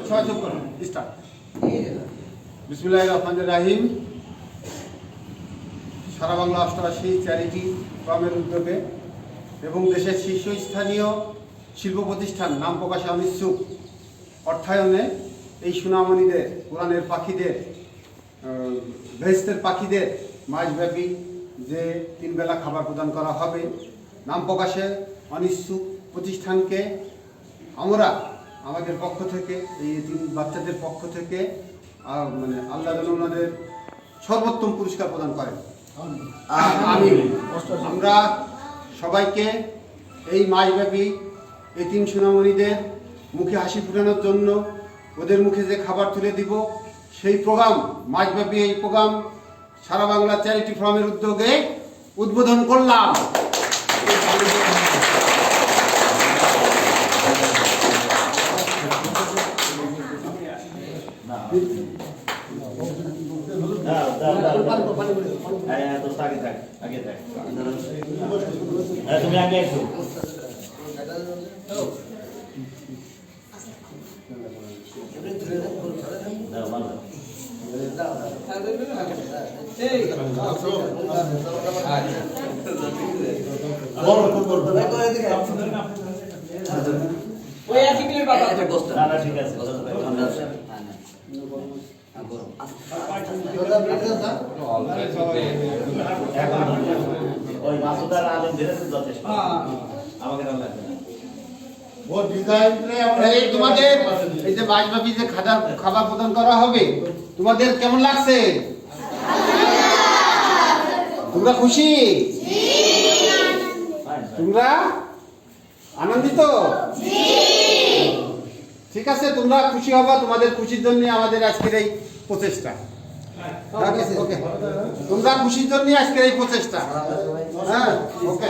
সবাই চুপ করুন, স্টার্ট। বিসমিল্লাহির রহমানির রহিম। সারা বাংলা অষ্টআশি চ্যারিটি ফার্মের উদ্যোগে এবং দেশের শীর্ষস্থানীয় শিল্প প্রতিষ্ঠান নাম প্রকাশে অনিচ্ছুক অর্থায়নে এই সুনামণিদের, কোরআনের পাখিদের, বেহেশতের পাখিদের মাসব্যাপী যে 3 বেলা খাবার প্রদান করা হবে, নাম প্রকাশে অনিচ্ছুক প্রতিষ্ঠানকে আমরা আমাদের পক্ষ থেকে, এই 3 বাচ্চাদের পক্ষ থেকে মানে আল্লাহ যেন ওনাদের সর্বোত্তম পুরস্কার প্রদান করেন। আমরা সবাইকে এই মাসব্যাপী এই 3 সুনামণিদের মুখে হাসি ফুটানোর জন্য ওদের মুখে যে খাবার তুলে দিব, সেই প্রোগ্রাম, মাসব্যাপী এই প্রোগ্রাম সারা বাংলা চ্যারিটি ফার্মের উদ্যোগে উদ্বোধন করলাম। তুমি আগে এসো। তোমাদের এই যে মাসব্যাপী যে খাবার প্রদান করা হবে, তোমাদের কেমন লাগছে? তোমরা খুশি? তোমরা আনন্দিত? ঠিক আছে, তোমরা খুশি হবা। তোমাদের খুশির জন্য আমাদের আজকের এই প্রচেষ্টা। তোমরা খুশির জন্য আজকের এই প্রচেষ্টা। হ্যাঁ, ওকে।